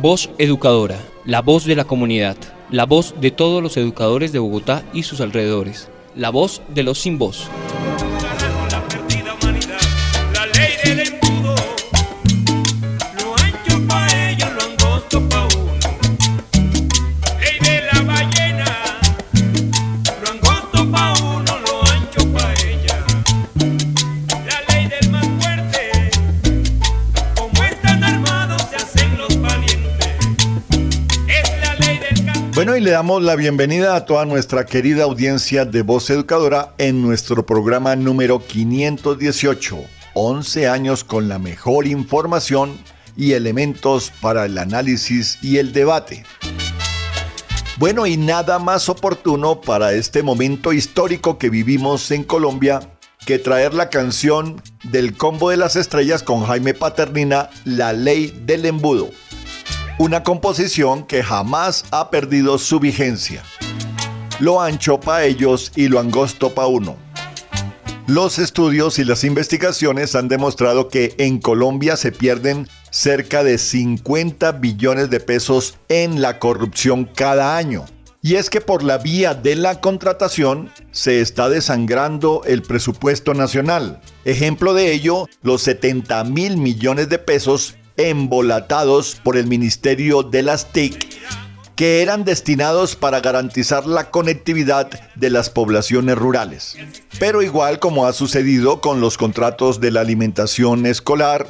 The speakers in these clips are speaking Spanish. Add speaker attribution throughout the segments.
Speaker 1: Voz Educadora, la voz de la comunidad, la voz de todos los educadores de Bogotá y sus alrededores, la voz de los sin voz.
Speaker 2: Bueno, y le damos la bienvenida a toda nuestra querida audiencia de Voz Educadora en nuestro programa número 518, 11 años con la mejor información y elementos para el análisis y el debate. Bueno, y nada más oportuno para este momento histórico que vivimos en Colombia que traer la canción del Combo de las Estrellas con Jaime Paternina, La Ley del Embudo. Una composición que jamás ha perdido su vigencia. Lo ancho pa' ellos y lo angosto pa' uno. Los estudios y las investigaciones han demostrado que en Colombia se pierden cerca de 50 billones de pesos en la corrupción cada año. Y es que por la vía de la contratación se está desangrando el presupuesto nacional. Ejemplo de ello, los 70.000 millones de pesos embolatados por el Ministerio de las TIC, que eran destinados para garantizar la conectividad de las poblaciones rurales. Pero igual como ha sucedido con los contratos de la alimentación escolar,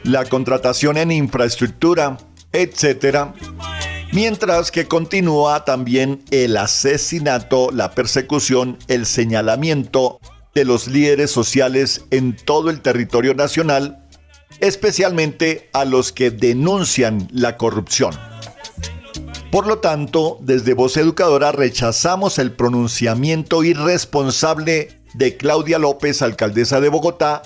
Speaker 2: la contratación en infraestructura, etc., mientras que continúa también el asesinato, la persecución, el señalamiento de los líderes sociales en todo el territorio nacional, especialmente a los que denuncian la corrupción. Por lo tanto, desde Voz Educadora rechazamos el pronunciamiento irresponsable de Claudia López, alcaldesa de Bogotá,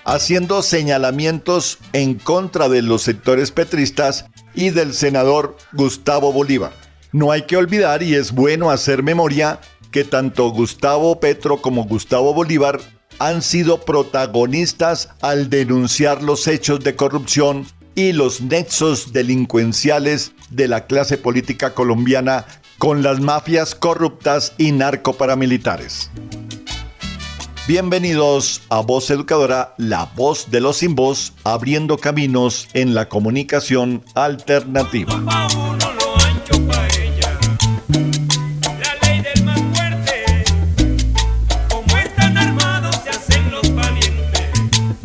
Speaker 2: haciendo señalamientos en contra de los sectores petristas y del senador Gustavo Bolívar. No hay que olvidar, y es bueno hacer memoria, que tanto Gustavo Petro como Gustavo Bolívar han sido protagonistas al denunciar los hechos de corrupción y los nexos delincuenciales de la clase política colombiana con las mafias corruptas y narcoparamilitares. Bienvenidos a Voz Educadora, la voz de los sin voz, abriendo caminos en la comunicación alternativa.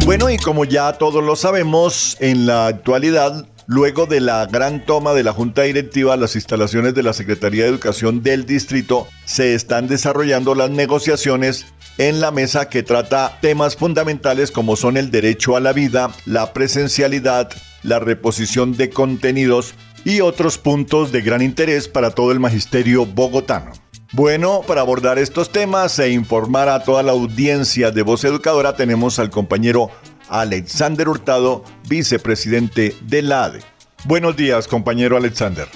Speaker 2: Bueno, y como ya todos lo sabemos, en la actualidad, luego de la gran toma de la Junta Directiva a las instalaciones de la Secretaría de Educación del Distrito, se están desarrollando las negociaciones en la mesa que trata temas fundamentales como son el derecho a la vida, la presencialidad, la reposición de contenidos y otros puntos de gran interés para todo el magisterio bogotano. Bueno, para abordar estos temas e informar a toda la audiencia de Voz Educadora tenemos al compañero Alexander Hurtado, vicepresidente de la ADE. Buenos días, compañero Alexander.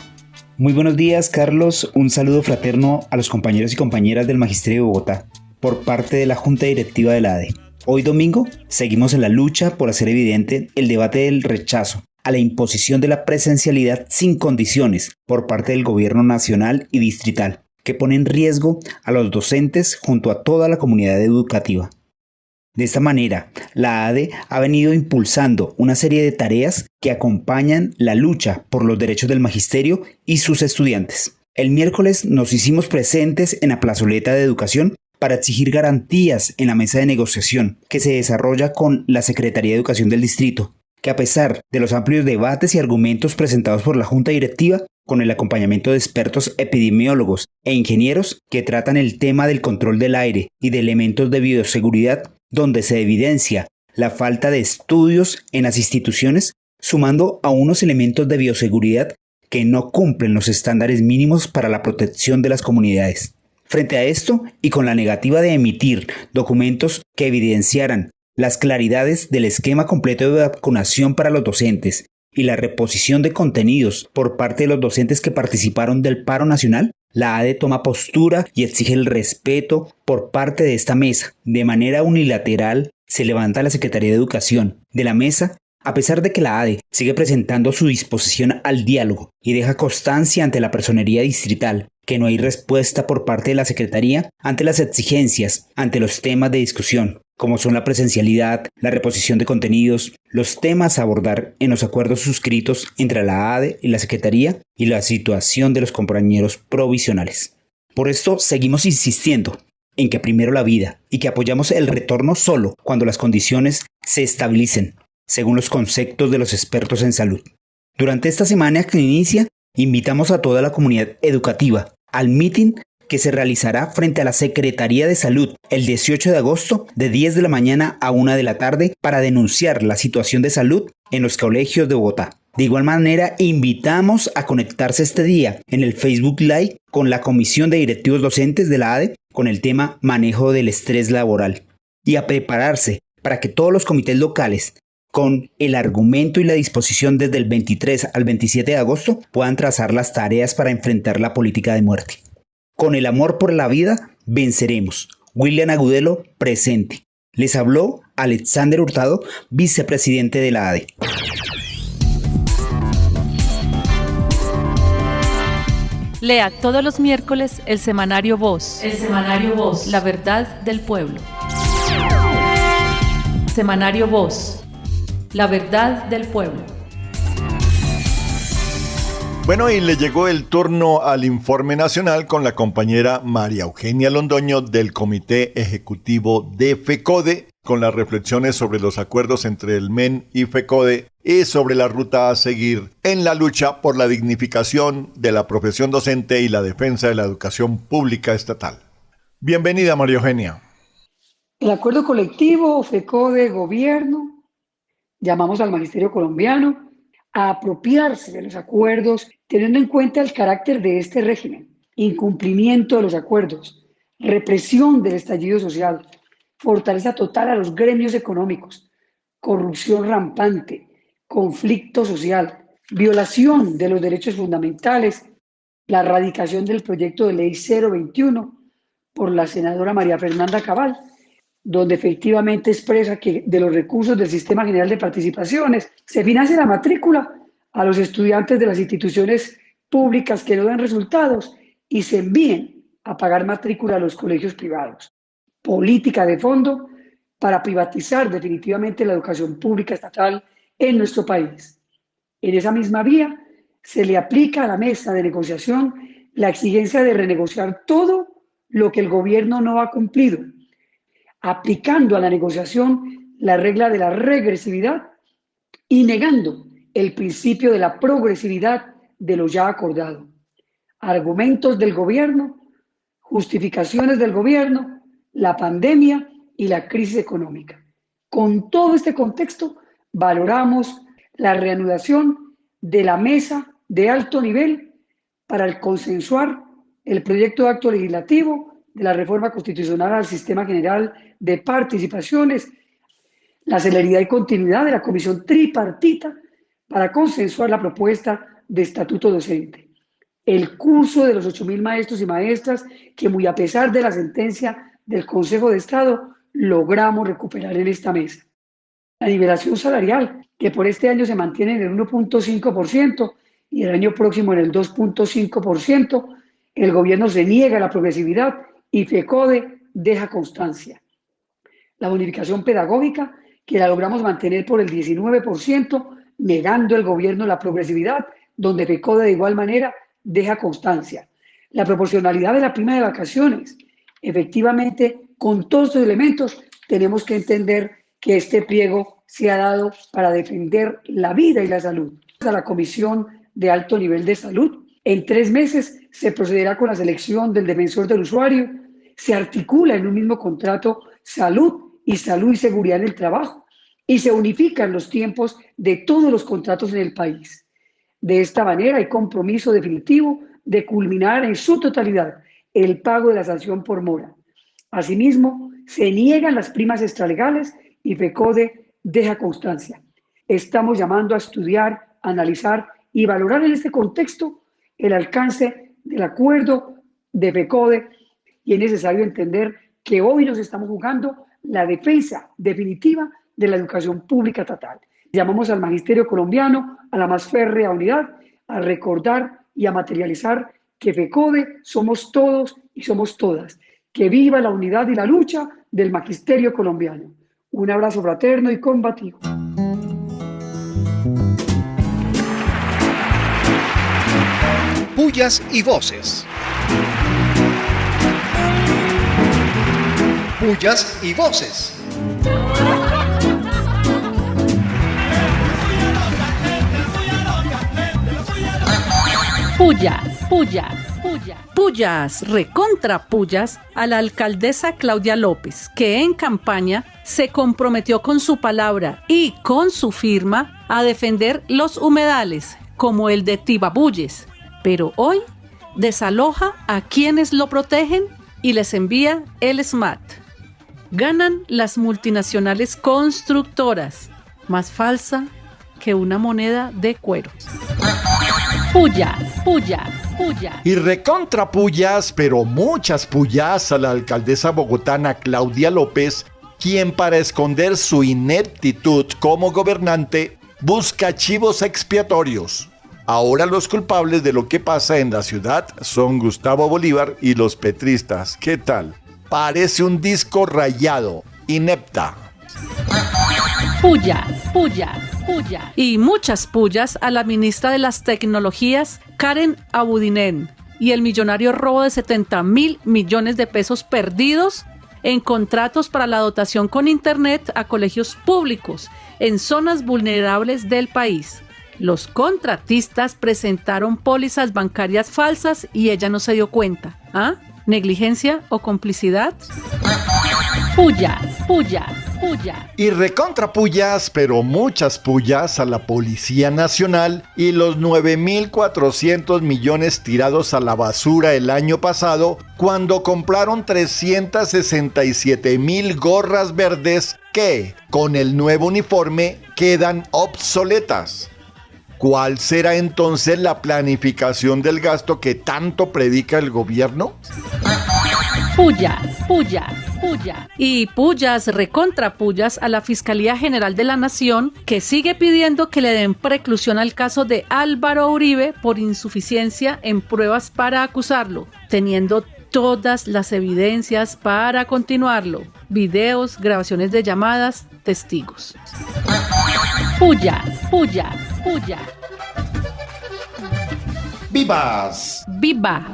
Speaker 3: Muy buenos días, Carlos. Un saludo fraterno a los compañeros y compañeras del Magisterio de Bogotá por parte de la Junta Directiva de la ADE. Hoy domingo seguimos en la lucha por hacer evidente el debate del rechazo a la imposición de la presencialidad sin condiciones por parte del gobierno nacional y distrital, que pone en riesgo a los docentes junto a toda la comunidad educativa. De esta manera, la ADE ha venido impulsando una serie de tareas que acompañan la lucha por los derechos del magisterio y sus estudiantes. El miércoles nos hicimos presentes en la plazoleta de educación para exigir garantías en la mesa de negociación que se desarrolla con la Secretaría de Educación del Distrito, que a pesar de los amplios debates y argumentos presentados por la Junta Directiva, con el acompañamiento de expertos epidemiólogos e ingenieros que tratan el tema del control del aire y de elementos de bioseguridad, donde se evidencia la falta de estudios en las instituciones, sumando a unos elementos de bioseguridad que no cumplen los estándares mínimos para la protección de las comunidades. Frente a esto, y con la negativa de emitir documentos que evidenciaran las claridades del esquema completo de vacunación para los docentes y la reposición de contenidos por parte de los docentes que participaron del paro nacional, la ADE toma postura y exige el respeto por parte de esta mesa. De manera unilateral, se levanta la Secretaría de Educación de la mesa A pesar de que la ADE sigue presentando su disposición al diálogo y deja constancia ante la personería distrital que no hay respuesta por parte de la Secretaría ante las exigencias, ante los temas de discusión, como son la presencialidad, la reposición de contenidos, los temas a abordar en los acuerdos suscritos entre la ADE y la Secretaría y la situación de los compañeros provisionales. Por esto seguimos insistiendo en que primero la vida y que apoyamos el retorno solo cuando las condiciones se estabilicen, según los conceptos de los expertos en salud. Durante esta semana que inicia, invitamos a toda la comunidad educativa al meeting que se realizará frente a la Secretaría de Salud el 18 de agosto de 10 de la mañana a 1 de la tarde para denunciar la situación de salud en los colegios de Bogotá. De igual manera, invitamos a conectarse este día en el Facebook Live con la Comisión de Directivos Docentes de la ADE con el tema Manejo del Estrés Laboral y a prepararse para que todos los comités locales con el argumento y la disposición desde el 23 al 27 de agosto puedan trazar las tareas para enfrentar la política de muerte. Con el amor por la vida, venceremos. William Agudelo, presente. Les habló Alexander Hurtado, vicepresidente de la ADE.
Speaker 4: Lea todos los miércoles el semanario Voz. El semanario Voz. La verdad del pueblo. Semanario Voz. La verdad del pueblo.
Speaker 2: Bueno, y le llegó el turno al informe nacional con la compañera María Eugenia Londoño del Comité Ejecutivo de FECODE, con las reflexiones sobre los acuerdos entre el MEN y FECODE y sobre la ruta a seguir en la lucha por la dignificación de la profesión docente y la defensa de la educación pública estatal. Bienvenida, María Eugenia.
Speaker 5: El acuerdo colectivo FECODE Gobierno, llamamos al Magisterio Colombiano a apropiarse de los acuerdos teniendo en cuenta el carácter de este régimen, incumplimiento de los acuerdos, represión del estallido social, fortaleza total a los gremios económicos, corrupción rampante, conflicto social, violación de los derechos fundamentales, la radicación del proyecto de ley 021 por la senadora María Fernanda Cabal, donde efectivamente expresa que de los recursos del Sistema General de Participaciones se financia la matrícula a los estudiantes de las instituciones públicas que no dan resultados y se envíen a pagar matrícula a los colegios privados. Política de fondo para privatizar definitivamente la educación pública estatal en nuestro país. En esa misma vía se le aplica a la mesa de negociación la exigencia de renegociar todo lo que el gobierno no ha cumplido, aplicando a la negociación la regla de la regresividad y negando el principio de la progresividad de lo ya acordado. Argumentos del gobierno, justificaciones del gobierno, la pandemia y la crisis económica. Con todo este contexto, valoramos la reanudación de la mesa de alto nivel para el consensuar el proyecto de acto legislativo de la reforma constitucional al Sistema General de Participaciones, la celeridad y continuidad de la comisión tripartita para consensuar la propuesta de estatuto docente, el curso de los 8.000 maestros y maestras que muy a pesar de la sentencia del Consejo de Estado logramos recuperar en esta mesa, la nivelación salarial que por este año se mantiene en el 1.5% y el año próximo en el 2.5%, el gobierno se niega a la progresividad y FECODE deja constancia. La bonificación pedagógica, que la logramos mantener por el 19%, negando el gobierno la progresividad, donde FECODE de igual manera deja constancia. La proporcionalidad de la prima de vacaciones. Efectivamente, con todos estos elementos, tenemos que entender que este pliego se ha dado para defender la vida y la salud. A la Comisión de Alto Nivel de Salud, en 3 meses se procederá con la selección del defensor del usuario, se articula en un mismo contrato salud y seguridad en el trabajo y se unifican los tiempos de todos los contratos en el país. De esta manera hay compromiso definitivo de culminar en su totalidad el pago de la sanción por mora. Asimismo, se niegan las primas extralegales y FECODE deja constancia. Estamos llamando a estudiar, analizar y valorar en este contexto el alcance del acuerdo de FECODE y es necesario entender que hoy nos estamos jugando la defensa definitiva de la educación pública estatal. Llamamos al magisterio colombiano a la más férrea unidad, a recordar y a materializar que FECODE somos todos y somos todas. Que viva la unidad y la lucha del magisterio colombiano. Un abrazo fraterno y combativo.
Speaker 6: Pullas y voces. Pullas y voces.
Speaker 7: Pullas, recontra pullas a la alcaldesa Claudia López, que en campaña se comprometió con su palabra y con su firma a defender los humedales, como el de Tibabuyes, pero hoy desaloja a quienes lo protegen y les envía el SMAT. Ganan las multinacionales constructoras, más falsa que una moneda de cuero. Pullas.
Speaker 2: Y recontra pullas, pero muchas pullas a la alcaldesa bogotana Claudia López, quien para esconder su ineptitud como gobernante busca chivos expiatorios. Ahora los culpables de lo que pasa en la ciudad son Gustavo Bolívar y los petristas. ¿Qué tal? Parece un disco rayado, inepta.
Speaker 7: Pullas. Y muchas pullas a la ministra de las Tecnologías, Karen Abudinen, y el millonario robo de 70.000 millones de pesos perdidos en contratos para la dotación con internet a colegios públicos en zonas vulnerables del país. Los contratistas presentaron pólizas bancarias falsas y ella no se dio cuenta. ¿Ah? ¿Negligencia o complicidad? Pullas.
Speaker 2: Y recontra pullas, pero muchas pullas a la Policía Nacional y los 9.400 millones tirados a la basura el año pasado cuando compraron 367.000 gorras verdes que, con el nuevo uniforme, quedan obsoletas. ¿Cuál será entonces la planificación del gasto que tanto predica el gobierno?
Speaker 7: Pullas. Y pullas, recontra pullas a la Fiscalía General de la Nación, que sigue pidiendo que le den preclusión al caso de Álvaro Uribe por insuficiencia en pruebas para acusarlo, teniendo todas las evidencias para continuarlo: videos, grabaciones de llamadas, testigos. Pullas.
Speaker 6: ¡Vivas!
Speaker 7: Viva.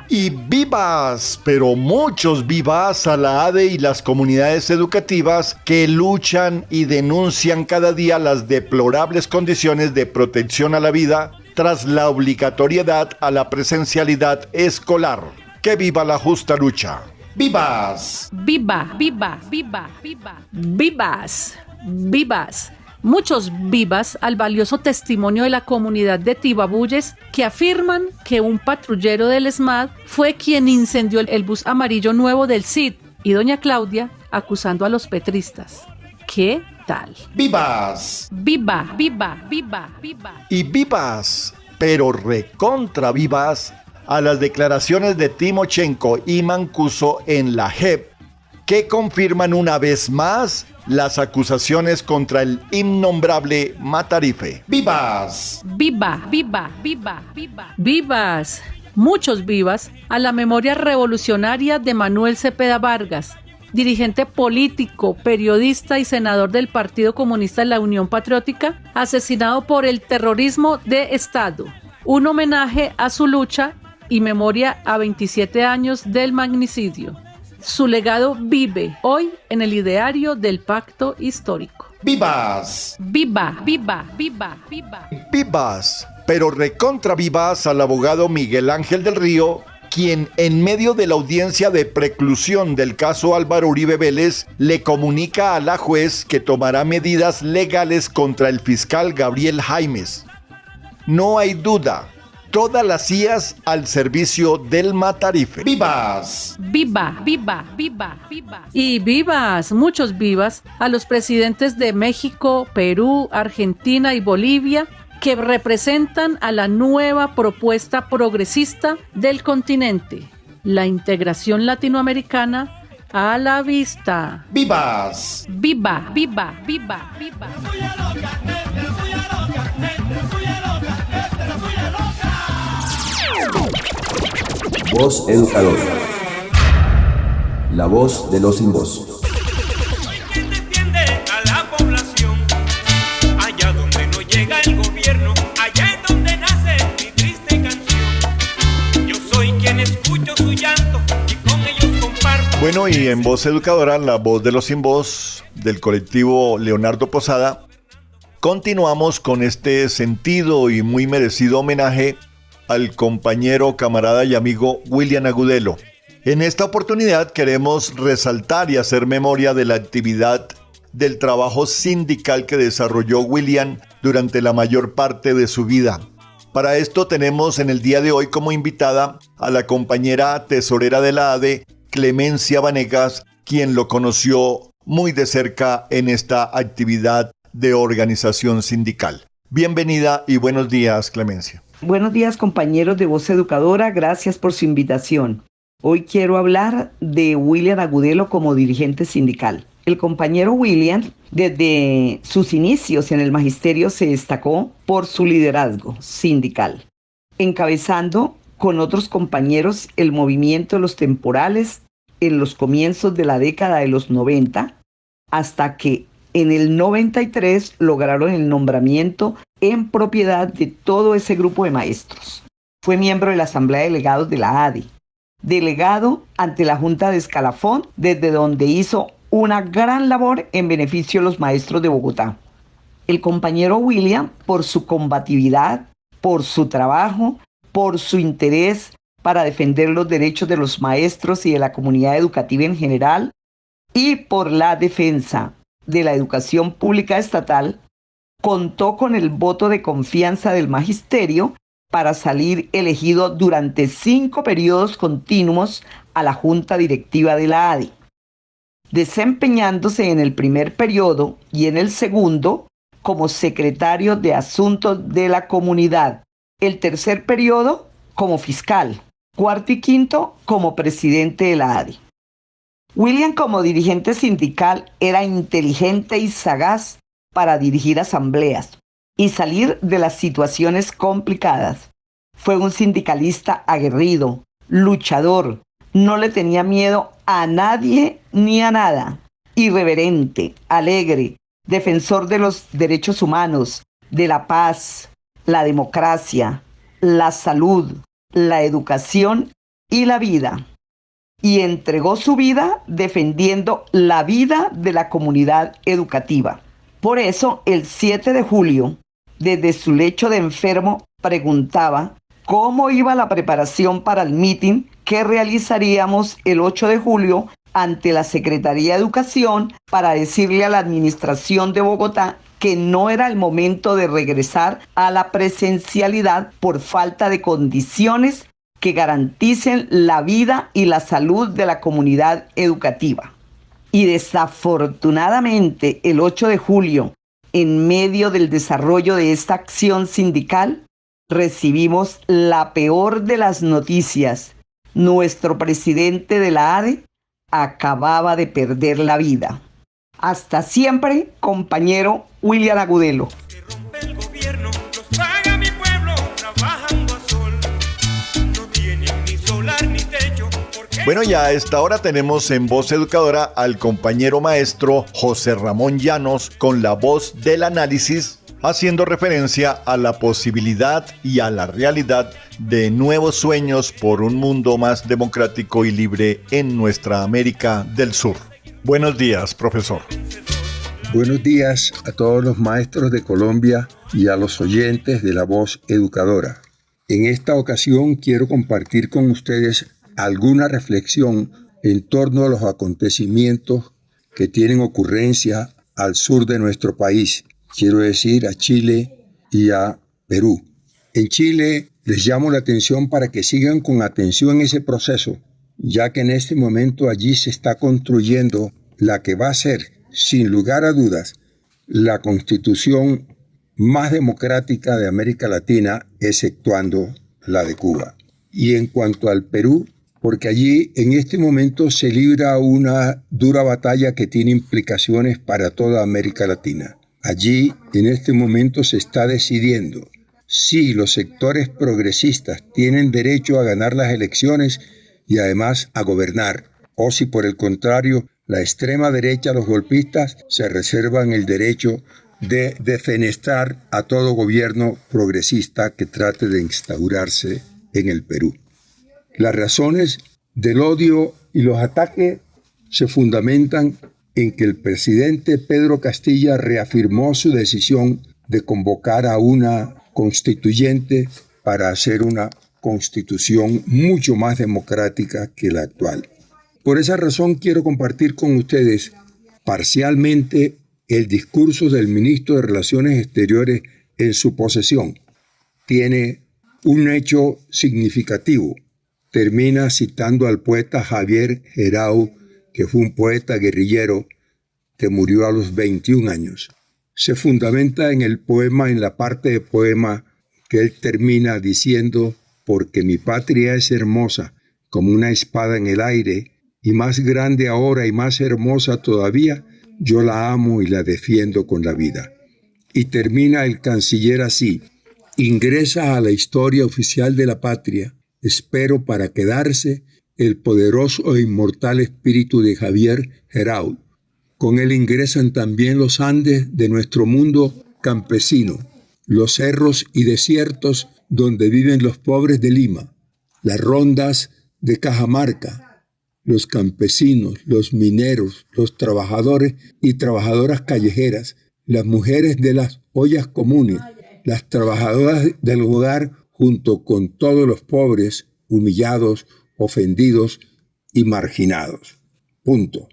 Speaker 2: Y vivas, pero muchos vivas a la ADE y las comunidades educativas que luchan y denuncian cada día las deplorables condiciones de protección a la vida tras la obligatoriedad a la presencialidad escolar. ¡Que viva la justa lucha!
Speaker 6: ¡Vivas!
Speaker 7: Vivas. Muchos vivas al valioso testimonio de la comunidad de Tibabuyes, que afirman que un patrullero del SMAT fue quien incendió el bus amarillo nuevo del CID, y doña Claudia acusando a los petristas. ¿Qué tal?
Speaker 6: ¡Vivas!
Speaker 7: Viva.
Speaker 2: Y vivas, pero recontra vivas a las declaraciones de Timochenko y Mancuso en la JEP, que confirman una vez más las acusaciones contra el innombrable Matarife.
Speaker 6: ¡Vivas!
Speaker 7: Vivas, muchos vivas a la memoria revolucionaria de Manuel Cepeda Vargas, dirigente político, periodista y senador del Partido Comunista de la Unión Patriótica, asesinado por el terrorismo de Estado. Un homenaje a su lucha y memoria a 27 años del magnicidio. Su legado vive hoy en el ideario del pacto histórico.
Speaker 6: ¡Vivas!
Speaker 7: Viva.
Speaker 2: Vivas, pero recontra vivas al abogado Miguel Ángel del Río, quien en medio de la audiencia de preclusión del caso Álvaro Uribe Vélez le comunica a la juez que tomará medidas legales contra el fiscal Gabriel Jaimes. No hay duda, todas las CIAs al servicio del Matarife.
Speaker 6: ¡Vivas!
Speaker 7: Viva. Y vivas, muchos vivas a los presidentes de México, Perú, Argentina y Bolivia, que representan a la nueva propuesta progresista del continente, la integración latinoamericana a la vista.
Speaker 6: Vivas.
Speaker 7: Viva, viva, viva, viva.
Speaker 8: Voz Educadora. La voz de los sin voz.
Speaker 9: Soy quien defiende a la población, allá donde no llega el gobierno, allá es donde nace mi triste canción. Yo soy quien escucho su llanto y con ellos comparto.
Speaker 2: Bueno, y en Voz Educadora, la voz de los sin voz del colectivo Leonardo Posada, continuamos con este sentido y muy merecido homenaje al compañero, camarada y amigo William Agudelo. En esta oportunidad queremos resaltar y hacer memoria de la actividad del trabajo sindical que desarrolló William durante la mayor parte de su vida. Para esto tenemos en el día de hoy como invitada a la compañera tesorera de la ADE, Clemencia Vanegas, quien lo conoció muy de cerca en esta actividad de organización sindical. Bienvenida y buenos días, Clemencia.
Speaker 10: Buenos días, compañeros de Voz Educadora, gracias por su invitación. Hoy quiero hablar de William Agudelo como dirigente sindical. El compañero William, desde sus inicios en el magisterio, se destacó por su liderazgo sindical, encabezando con otros compañeros el movimiento de los temporales en los comienzos de la década de los 90, hasta que en el 93 lograron el nombramiento en propiedad de todo ese grupo de maestros. Fue miembro de la Asamblea de Delegados de la ADE, delegado ante la Junta de Escalafón, desde donde hizo una gran labor en beneficio de los maestros de Bogotá. El compañero William, por su combatividad, por su trabajo, por su interés para defender los derechos de los maestros y de la comunidad educativa en general, y por la defensa de la educación pública estatal, contó con el voto de confianza del magisterio para salir elegido durante 5 periodos continuos a la Junta Directiva de la ADE, desempeñándose en el primer periodo y en el segundo como secretario de Asuntos de la Comunidad, el tercer periodo como fiscal, cuarto y quinto como presidente de la ADE. William, como dirigente sindical, era inteligente y sagaz para dirigir asambleas y salir de las situaciones complicadas. Fue un sindicalista aguerrido, luchador, no le tenía miedo a nadie ni a nada, irreverente, alegre, defensor de los derechos humanos, de la paz, la democracia, la salud, la educación y la vida. Y entregó su vida defendiendo la vida de la comunidad educativa. Por eso, el 7 de julio, desde su lecho de enfermo, preguntaba cómo iba la preparación para el mitin que realizaríamos el 8 de julio ante la Secretaría de Educación para decirle a la administración de Bogotá que no era el momento de regresar a la presencialidad por falta de condiciones que garanticen la vida y la salud de la comunidad educativa. Y desafortunadamente, el 8 de julio, en medio del desarrollo de esta acción sindical, recibimos la peor de las noticias. Nuestro presidente de la ADE acababa de perder la vida. Hasta siempre, compañero William Agudelo.
Speaker 2: Bueno, ya a esta hora tenemos en Voz Educadora al compañero maestro José Ramón Llanos con la voz del análisis, haciendo referencia a la posibilidad y a la realidad de nuevos sueños por un mundo más democrático y libre en nuestra América del Sur. Buenos días, profesor.
Speaker 11: Buenos días a todos los maestros de Colombia y a los oyentes de la Voz Educadora. En esta ocasión quiero compartir con ustedes alguna reflexión en torno a los acontecimientos que tienen ocurrencia al sur de nuestro país, quiero decir a Chile y a Perú. En Chile les llamo la atención para que sigan con atención ese proceso, ya que en este momento allí se está construyendo la que va a ser, sin lugar a dudas, la constitución más democrática de América Latina, exceptuando la de Cuba. Y en cuanto al Perú, porque allí en este momento se libra una dura batalla que tiene implicaciones para toda América Latina. Allí en este momento se está decidiendo si los sectores progresistas tienen derecho a ganar las elecciones y además a gobernar, o si por el contrario la extrema derecha, los golpistas, se reservan el derecho de defenestrar a todo gobierno progresista que trate de instaurarse en el Perú. Las razones del odio y los ataques se fundamentan en que el presidente Pedro Castilla reafirmó su decisión de convocar a una constituyente para hacer una constitución mucho más democrática que la actual. Por esa razón quiero compartir con ustedes parcialmente el discurso del ministro de Relaciones Exteriores en su posesión. Tiene un hecho significativo. Termina citando al poeta Javier Guerau, que fue un poeta guerrillero que murió a los 21 años. Se fundamenta en el poema, en la parte de poema que él termina diciendo: porque mi patria es hermosa como una espada en el aire, y más grande ahora y más hermosa todavía, yo la amo y la defiendo con la vida. Y termina el canciller así: ingresa a la historia oficial de la patria, espero para quedarse, el poderoso e inmortal espíritu de Javier Guerau. Con él ingresan también los Andes de nuestro mundo campesino, los cerros y desiertos donde viven los pobres de Lima, las rondas de Cajamarca, los campesinos, los mineros, los trabajadores y trabajadoras callejeras, las mujeres de las ollas comunes, las trabajadoras del hogar junto con todos los pobres, humillados, ofendidos y marginados. Punto.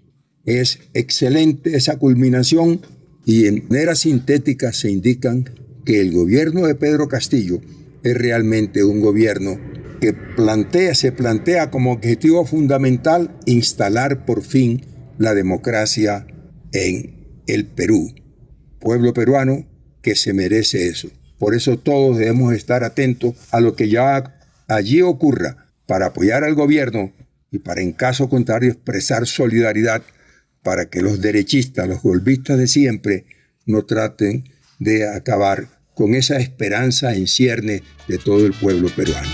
Speaker 11: Es excelente esa culminación y en manera sintética se indican que el gobierno de Pedro Castillo es realmente un gobierno que se plantea como objetivo fundamental instalar por fin la democracia en el Perú. Pueblo peruano que se merece eso. Por eso todos debemos estar atentos a lo que ya allí ocurra para apoyar al gobierno y para, en caso contrario, expresar solidaridad para que los derechistas, los golpistas de siempre, no traten de acabar con esa esperanza en cierne de todo el pueblo peruano.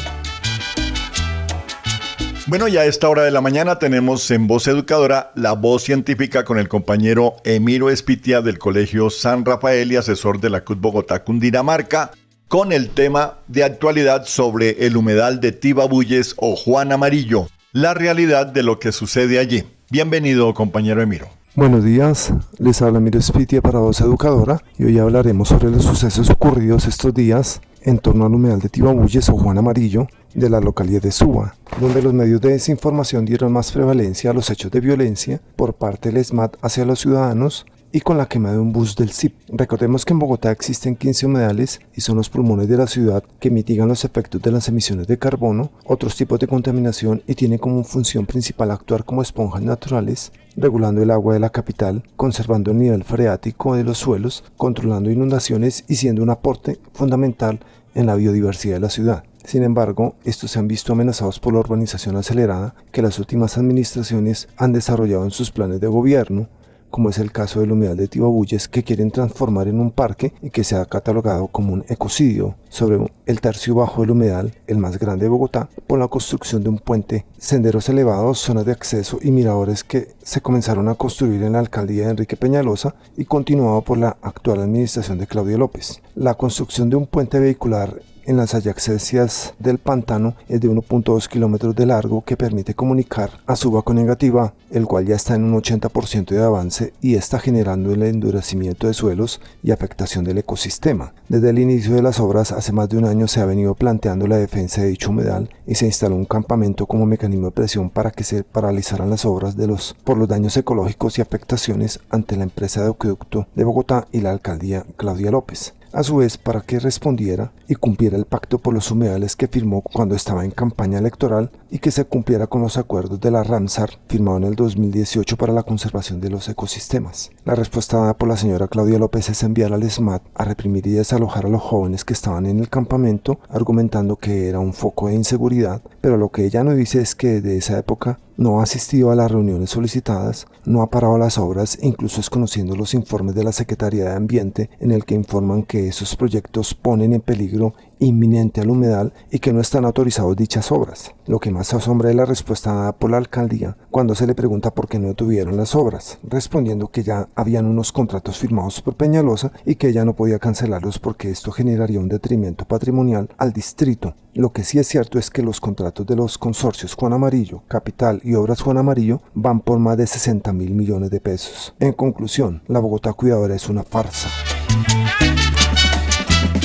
Speaker 2: Bueno, ya a esta hora de la mañana tenemos en Voz Educadora la voz científica con el compañero Emiro Espitia del Colegio San Rafael y asesor de la CUT Bogotá, Cundinamarca, con el tema de actualidad sobre el humedal de Tibabuyes o Juan Amarillo, la realidad de lo que sucede allí. Bienvenido, compañero Emiro.
Speaker 12: Buenos días, les habla Emiro Espitia para Voz Educadora y hoy hablaremos sobre los sucesos ocurridos estos días en torno al humedal de Tibabuyes o Juan Amarillo de la localidad de Suba, donde los medios de desinformación dieron más prevalencia a los hechos de violencia por parte del ESMAD hacia los ciudadanos y con la quema de un bus del CIP. Recordemos que en Bogotá existen 15 humedales y son los pulmones de la ciudad que mitigan los efectos de las emisiones de carbono, otros tipos de contaminación y tienen como función principal actuar como esponjas naturales, regulando el agua de la capital, conservando el nivel freático de los suelos, controlando inundaciones y siendo un aporte fundamental en la biodiversidad de la ciudad. Sin embargo, estos se han visto amenazados por la urbanización acelerada que las últimas administraciones han desarrollado en sus planes de gobierno, como es el caso del humedal de Tibabuyes, que quieren transformar en un parque y que se ha catalogado como un ecocidio sobre el tercio bajo del humedal, el más grande de Bogotá, por la construcción de un puente, senderos elevados, zonas de acceso y miradores que se comenzaron a construir en la alcaldía de Enrique Peñalosa y continuado por la actual administración de Claudia López. La construcción de un puente vehicular en las adyacencias del pantano es de 1.2 kilómetros de largo que permite comunicar a Suba con Engativá, el cual ya está en un 80% de avance y está generando el endurecimiento de suelos y afectación del ecosistema. Desde el inicio de las obras hace más de un año se ha venido planteando la defensa de dicho humedal y se instaló un campamento como mecanismo de presión para que se paralizaran las obras por los daños ecológicos y afectaciones ante la empresa de acueducto de Bogotá y la alcaldía Claudia López. A su vez, para que respondiera y cumpliera el pacto por los humedales que firmó cuando estaba en campaña electoral y que se cumpliera con los acuerdos de la Ramsar firmado en el 2018 para la conservación de los ecosistemas. La respuesta dada por la señora Claudia López es enviar al ESMAD a reprimir y desalojar a los jóvenes que estaban en el campamento, argumentando que era un foco de inseguridad, pero lo que ella no dice es que desde esa época no ha asistido a las reuniones solicitadas, no ha parado las obras, incluso desconociendo los informes de la Secretaría de Ambiente en el que informan que esos proyectos ponen en peligro inminente al humedal y que no están autorizados dichas obras. Lo que más asombra es la respuesta dada por la alcaldía cuando se le pregunta por qué no detuvieron las obras, respondiendo que ya habían unos contratos firmados por Peñalosa y que ella no podía cancelarlos porque esto generaría un detrimento patrimonial al distrito. Lo que sí es cierto es que los contratos de los consorcios Juan Amarillo, Capital y Obras Juan Amarillo van por más de 60.000 millones de pesos. En conclusión, la Bogotá Cuidadora es una farsa.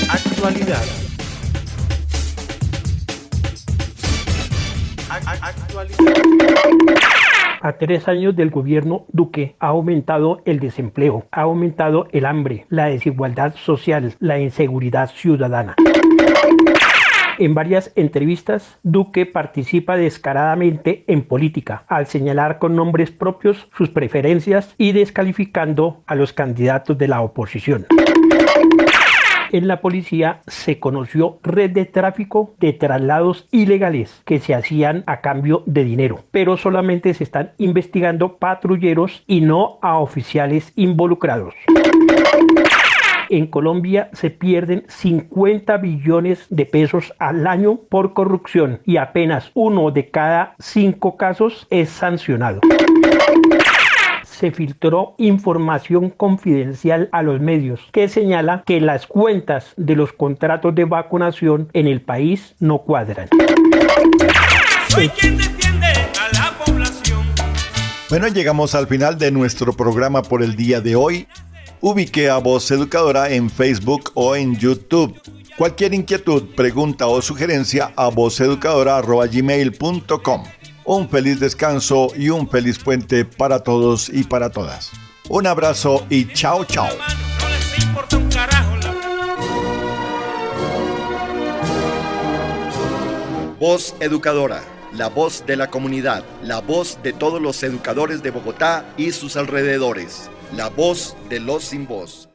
Speaker 13: Actualidad. A 3 años del gobierno Duque ha aumentado el desempleo, ha aumentado el hambre, la desigualdad social, la inseguridad ciudadana. En varias entrevistas, Duque participa descaradamente en política, al señalar con nombres propios sus preferencias y descalificando a los candidatos de la oposición. En la policía se conoció red de tráfico de traslados ilegales que se hacían a cambio de dinero, pero solamente se están investigando patrulleros y no a oficiales involucrados. En Colombia se pierden 50 billones de pesos al año por corrupción y apenas 1 de cada 5 casos es sancionado. Se filtró información confidencial a los medios que señala que las cuentas de los contratos de vacunación en el país no cuadran.
Speaker 9: Soy quien defiende a la población.
Speaker 2: Bueno, llegamos al final de nuestro programa por el día de hoy. Ubique a Voz Educadora en Facebook o en YouTube. Cualquier inquietud, pregunta o sugerencia a vozeducadora@gmail.com. Un feliz descanso y un feliz puente para todos y para todas. Un abrazo y chao, chao.
Speaker 6: Voz Educadora, la voz de la comunidad, la voz de todos los educadores de Bogotá y sus alrededores, la voz de los sin voz.